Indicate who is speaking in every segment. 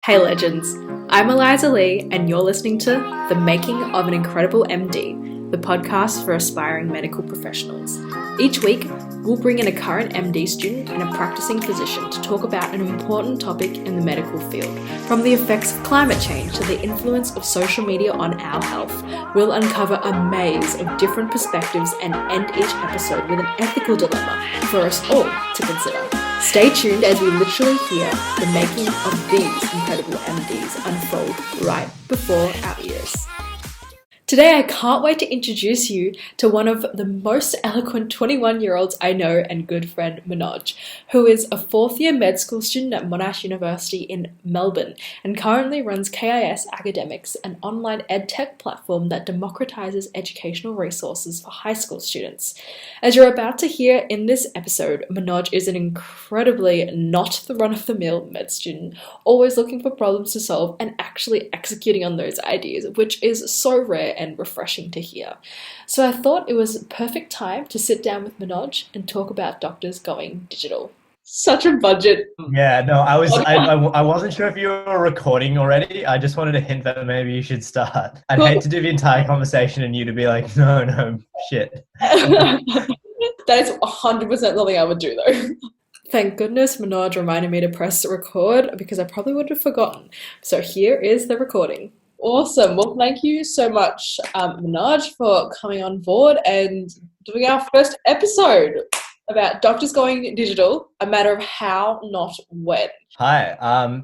Speaker 1: Hey legends, I'm Eliza Lee and you're listening to The Making of an Incredible MD, the podcast for aspiring medical professionals. Each week, we'll bring in a current MD student and a practicing physician to talk about an important topic in the medical field. From the effects of climate change to the influence of social media on our health, we'll uncover a maze of different perspectives and end each episode with an ethical dilemma for us all to consider. Stay tuned as we literally hear the making of these incredible MDs unfold right before our ears. Today, I can't wait to introduce you to one of the most eloquent 21-year-olds I know and good friend, Manoj, who is a fourth-year med school student at Monash University in Melbourne and currently runs KIS Academics, an online edtech platform that democratises educational resources for high school students. As you're about to hear in this episode, Manoj is an incredibly not the run-of-the-mill med student, always looking for problems to solve and actually executing on those ideas, which is so rare and refreshing to hear. So I thought it was a perfect time to sit down with Manoj and talk about doctors going digital. Such a budget.
Speaker 2: Yeah, no, I wasn't sure if you were recording already. I just wanted to hint that maybe you should start. I'd hate to do the entire conversation and you to be like, no, shit.
Speaker 1: That is 100% something I would do though. Thank goodness Manoj reminded me to press record because I probably would have forgotten. So here is the recording. Awesome. Well, thank you so much, Manoj, for coming on board and doing our first episode about doctors going digital, a matter of how, not when.
Speaker 2: Hi,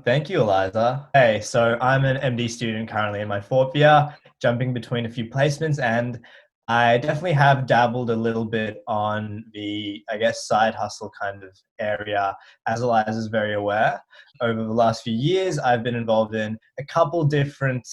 Speaker 2: thank you, Eliza. Hey, so I'm an MD student currently in my fourth year, jumping between a few placements, and I definitely have dabbled a little bit on the, side hustle kind of area, as Eliza is very aware. Over the last few years, I've been involved in a couple different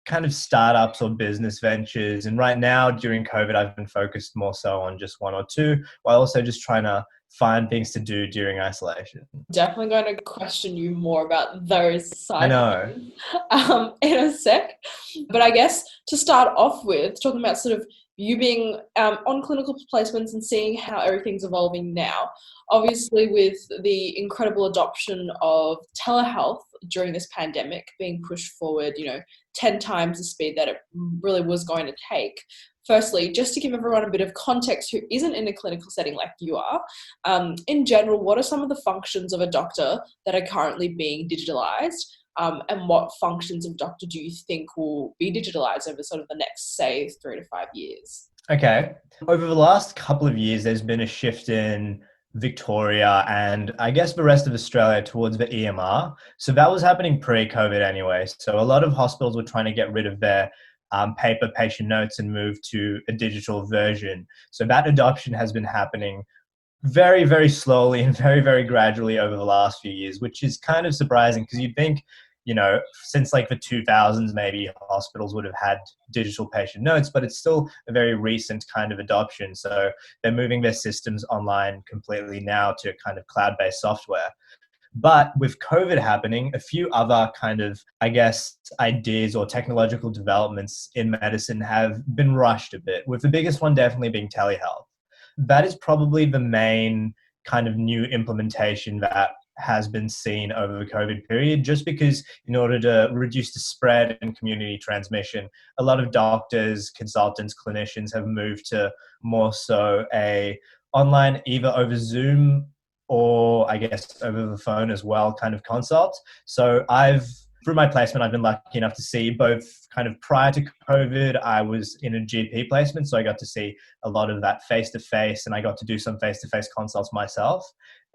Speaker 2: kind of startups or business ventures. And right now, during COVID, I've been focused more so on just one or two, while also just trying to find things to do during isolation.
Speaker 1: Definitely going to question you more about those side
Speaker 2: things
Speaker 1: in a sec. But I guess to start off with, talking about sort of you being on clinical placements and seeing how everything's evolving now. Obviously, with the incredible adoption of telehealth during this pandemic being pushed forward, 10 times the speed that it really was going to take. Firstly, just to give everyone a bit of context who isn't in a clinical setting like you are, in general, what are some of the functions of a doctor that are currently being digitalized? And what functions of doctor do you think will be digitalized over sort of the next, say, 3 to 5 years?
Speaker 2: Okay. Over the last couple of years, there's been a shift in Victoria and I guess the rest of Australia towards the EMR. So that was happening pre-COVID anyway. So a lot of hospitals were trying to get rid of their paper patient notes and move to a digital version. So that adoption has been happening very, very slowly and very, very gradually over the last few years, which is kind of surprising because you'd think, since like the 2000s, maybe hospitals would have had digital patient notes, but it's still a very recent kind of adoption. So they're moving their systems online completely now to kind of cloud-based software. But with COVID happening, a few other kind of, ideas or technological developments in medicine have been rushed a bit, with the biggest one definitely being telehealth. That is probably the main kind of new implementation that has been seen over the COVID period, just because in order to reduce the spread and community transmission, a lot of doctors, consultants, clinicians have moved to more so a online, either over Zoom or over the phone as well, kind of consult. So through my placement, I've been lucky enough to see both kind of prior to COVID, I was in a GP placement. So I got to see a lot of that face-to-face and I got to do some face-to-face consults myself.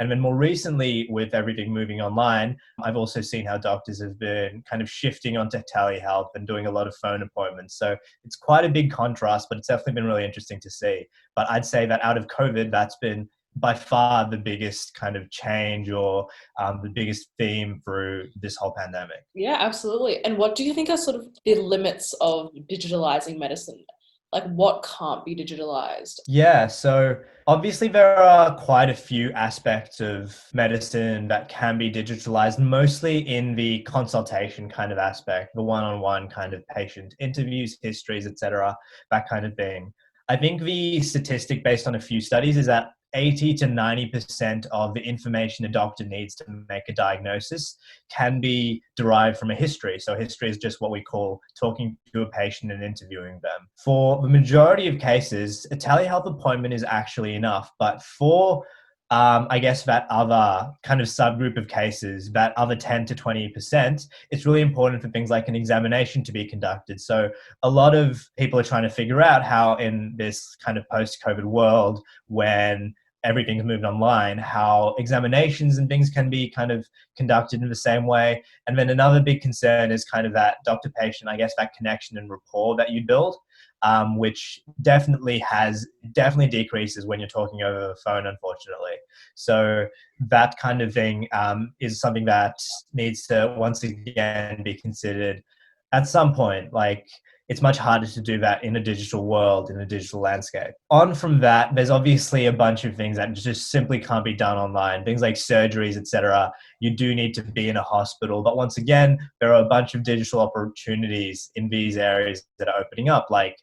Speaker 2: And then more recently, with everything moving online, I've also seen how doctors have been kind of shifting onto telehealth and doing a lot of phone appointments. So it's quite a big contrast, but it's definitely been really interesting to see. But I'd say that out of COVID, that's been by far the biggest kind of change or the biggest theme through this whole pandemic.
Speaker 1: Yeah, absolutely. And what do you think are sort of the limits of digitalizing medicine? Like what can't be digitalized?
Speaker 2: Yeah, so obviously there are quite a few aspects of medicine that can be digitalized, mostly in the consultation kind of aspect, the one-on-one kind of patient interviews, histories, etc., that kind of thing. I think the statistic based on a few studies is that 80 to 90% of the information a doctor needs to make a diagnosis can be derived from a history. So history is just what we call talking to a patient and interviewing them. For the majority of cases, a telehealth appointment is actually enough. But for I guess that other kind of subgroup of cases, that other 10 to 20%, it's really important for things like an examination to be conducted. So a lot of people are trying to figure out how in this kind of post-COVID world, when everything's moved online, how examinations and things can be kind of conducted in the same way. And then another big concern is kind of that doctor-patient, I guess, that connection and rapport that you build. Which definitely decreases when you're talking over the phone, unfortunately. So that kind of thing is something that needs to once again be considered at some point. Like, it's much harder to do that in a digital world, in a digital landscape. On from that, there's obviously a bunch of things that just simply can't be done online. Things like surgeries, etc. You do need to be in a hospital. But once again, there are a bunch of digital opportunities in these areas that are opening up, like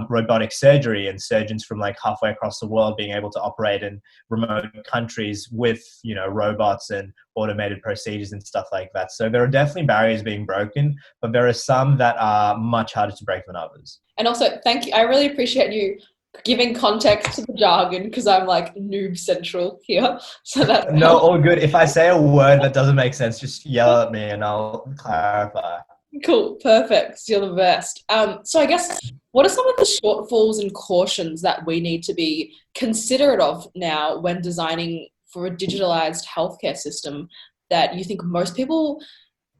Speaker 2: robotic surgery and surgeons from like halfway across the world being able to operate in remote countries with, robots and automated procedures and stuff like that. So there are definitely barriers being broken, but there are some that are much harder to break than others.
Speaker 1: And also, thank you. I really appreciate you giving context to the jargon, because I'm like noob central here. So that
Speaker 2: No, all good. If I say a word that doesn't make sense, just yell at me and I'll clarify.
Speaker 1: Cool, perfect. You're the best. So I guess, what are some of the shortfalls and cautions that we need to be considerate of now when designing for a digitalized healthcare system that you think most people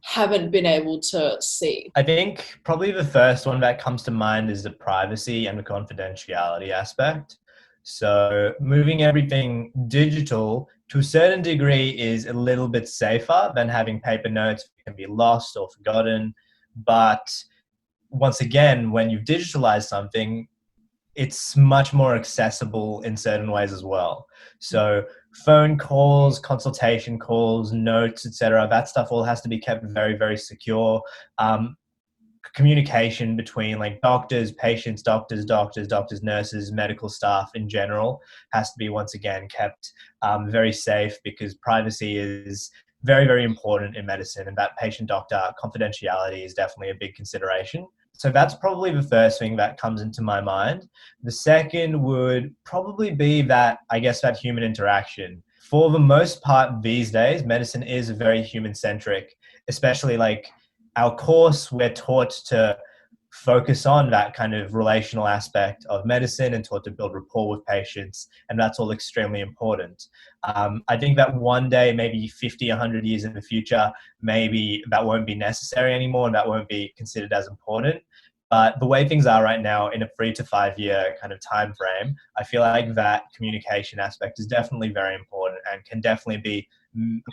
Speaker 1: haven't been able to see?
Speaker 2: I think probably the first one that comes to mind is the privacy and the confidentiality aspect. So moving everything digital to a certain degree is a little bit safer than having paper notes that can be lost or forgotten. But once again, when you've digitalized something, it's much more accessible in certain ways as well. So phone calls, consultation calls, notes, etc., that stuff all has to be kept very, very secure. Communication between like doctors, patients, doctors, nurses, medical staff in general has to be once again kept very safe, because privacy is very, very important in medicine, and that patient-doctor confidentiality is definitely a big consideration. So that's probably the first thing that comes into my mind. The second would probably be that, I guess, that human interaction. For the most part these days, medicine is very human-centric, especially like our course, we're taught to focus on that kind of relational aspect of medicine and taught to build rapport with patients. And that's all extremely important. I think that one day, maybe 50, 100 years in the future, maybe that won't be necessary anymore and that won't be considered as important. But the way things are right now in a 3 to 5 year kind of time frame, I feel like that communication aspect is definitely very important and can definitely be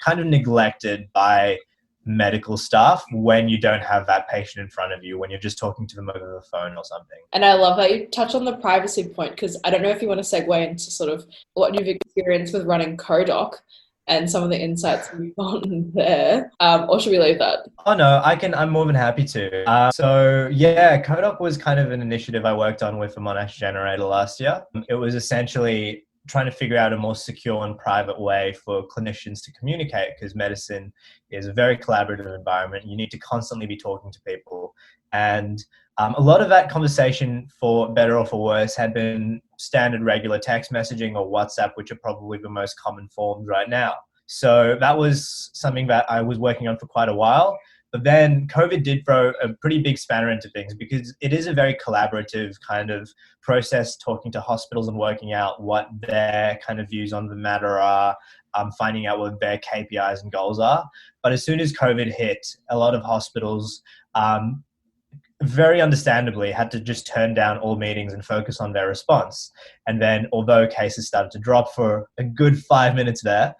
Speaker 2: kind of neglected by medical staff when you don't have that patient in front of you, when you're just talking to them over the phone or something.
Speaker 1: And I love that you touch on the privacy point, because I don't know if you want to segue into sort of what you've experienced with running CoDoc and some of the insights you've gotten there, or should we leave that?
Speaker 2: Oh no, I'm more than happy to. So yeah, CoDoc was kind of an initiative I worked on with the Monash Generator last year. It was essentially trying to figure out a more secure and private way for clinicians to communicate, because medicine is a very collaborative environment. You need to constantly be talking to people. And a lot of that conversation, for better or for worse, had been standard regular text messaging or WhatsApp, which are probably the most common forms right now. So that was something that I was working on for quite a while. But then COVID did throw a pretty big spanner into things, because it is a very collaborative kind of process, talking to hospitals and working out what their kind of views on the matter are, finding out what their KPIs and goals are. But as soon as COVID hit, a lot of hospitals very understandably had to just turn down all meetings and focus on their response. And then, although cases started to drop for a good 5 minutes there,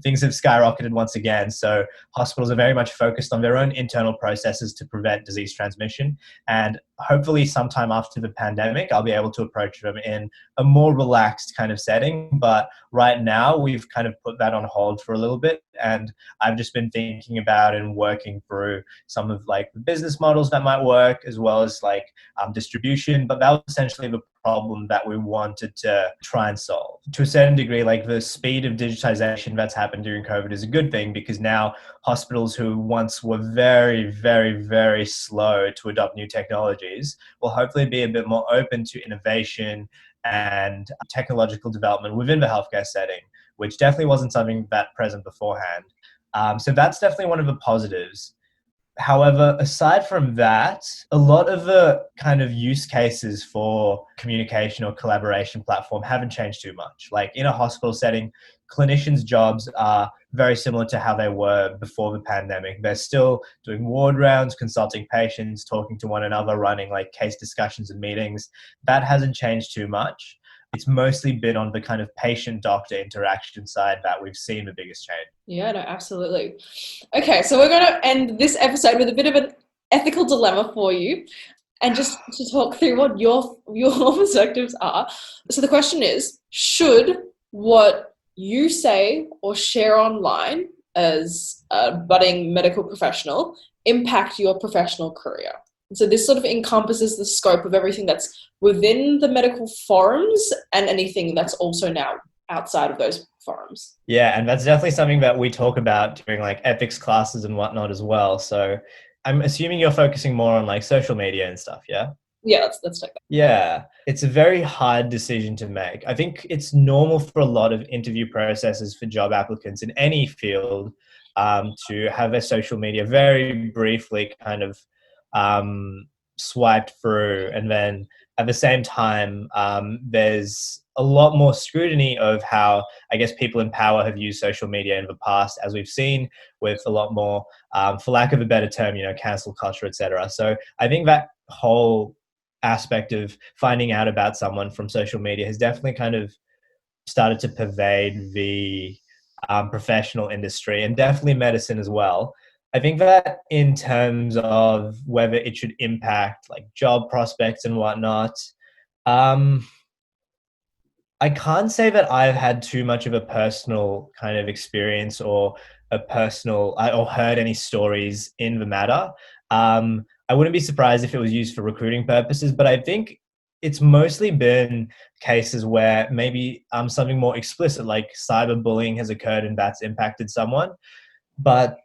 Speaker 2: things have skyrocketed once again. So hospitals are very much focused on their own internal processes to prevent disease transmission. And hopefully sometime after the pandemic, I'll be able to approach them in a more relaxed kind of setting. But right now, we've kind of put that on hold for a little bit. And I've just been thinking about and working through some of like the business models that might work, as well as like distribution. But that was essentially the problem that we wanted to try and solve. To a certain degree, like the speed of digitization that's happened during COVID is a good thing, because now hospitals who once were very, very, very slow to adopt new technologies will hopefully be a bit more open to innovation and technological development within the healthcare setting, which definitely wasn't something that present beforehand. So that's definitely one of the positives. However, aside from that, a lot of the kind of use cases for communication or collaboration platform haven't changed too much. Like in a hospital setting, clinicians' jobs are very similar to how they were before the pandemic. They're still doing ward rounds, consulting patients, talking to one another, running like case discussions and meetings. That hasn't changed too much. It's mostly been on the kind of patient-doctor interaction side that we've seen the biggest change.
Speaker 1: Yeah, no, absolutely. Okay, so we're going to end this episode with a bit of an ethical dilemma for you, and just to talk through what your perspectives are. So the question is, should what you say or share online as a budding medical professional impact your professional career? So this sort of encompasses the scope of everything that's within the medical forums and anything that's also now outside of those forums.
Speaker 2: Yeah, and that's definitely something that we talk about during like ethics classes and whatnot as well. So I'm assuming you're focusing more on like social media and stuff, yeah?
Speaker 1: Yeah, let's take that.
Speaker 2: Yeah, it's a very hard decision to make. I think it's normal for a lot of interview processes for job applicants in any field to have their social media very briefly kind of swiped through, and then at the same time there's a lot more scrutiny of how I guess people in power have used social media in the past, as we've seen with a lot more for lack of a better term, cancel culture, etc. So I think that whole aspect of finding out about someone from social media has definitely kind of started to pervade the professional industry, and definitely medicine as well. I think that in terms of whether it should impact like job prospects and whatnot, I can't say that I've had too much of a personal kind of experience or or heard any stories in the matter. I wouldn't be surprised if it was used for recruiting purposes, but I think it's mostly been cases where maybe something more explicit like cyberbullying has occurred and that's impacted someone. But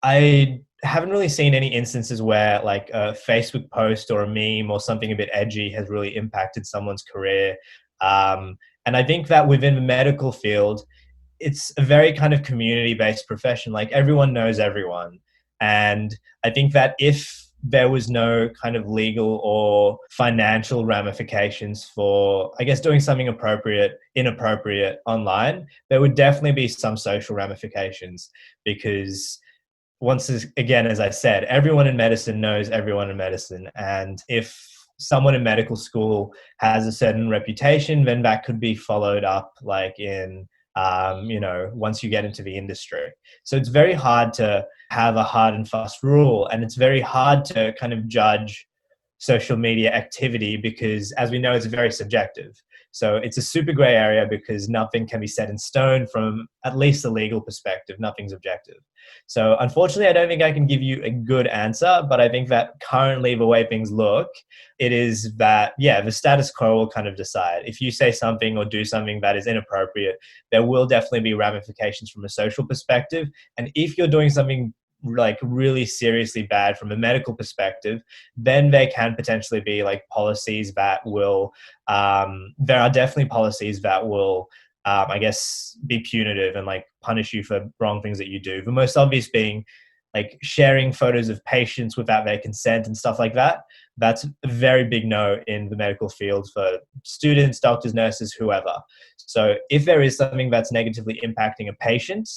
Speaker 2: I haven't really seen any instances where like a Facebook post or a meme or something a bit edgy has really impacted someone's career. And I think that within the medical field, it's a very kind of community-based profession. Like everyone knows everyone. And I think that if there was no kind of legal or financial ramifications for, I guess, doing something inappropriate online, there would definitely be some social ramifications, because once again, as I said, everyone in medicine knows everyone in medicine. And if someone in medical school has a certain reputation, then that could be followed up like in, once you get into the industry. So it's very hard to have a hard and fast rule, and it's very hard to kind of judge social media activity because, as we know, it's very subjective. So it's a super gray area because nothing can be set in stone from at least a legal perspective. Nothing's objective. So unfortunately, I don't think I can give you a good answer, but I think that currently the way things look, it is that, the status quo will kind of decide. If you say something or do something that is inappropriate, there will definitely be ramifications from a social perspective. And if you're doing something like really seriously bad from a medical perspective, then there can potentially be like policies that will, there are definitely policies that will, I guess, be punitive and like punish you for wrong things that you do. The most obvious being like sharing photos of patients without their consent and stuff like that. That's a very big no in the medical field for students, doctors, nurses, whoever. So if there is something that's negatively impacting a patient,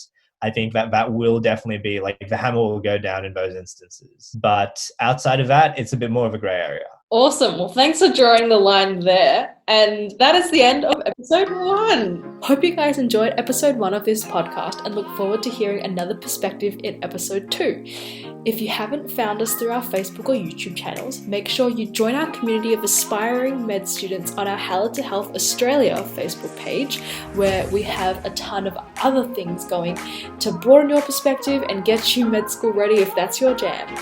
Speaker 2: I think that will definitely be like the hammer will go down in those instances. But outside of that, it's a bit more of a gray area.
Speaker 1: Awesome. Well, thanks for drawing the line there. And that is the end of episode 1. Hope you guys enjoyed episode 1 of this podcast and look forward to hearing another perspective in episode 2. If you haven't found us through our Facebook or YouTube channels, make sure you join our community of aspiring med students on our Haller to Health Australia Facebook page, where we have a ton of other things going to broaden your perspective and get you med school ready if that's your jam.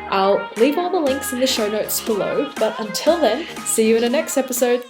Speaker 1: I'll leave all the links in the show notes below, but until then, see you in the next episode.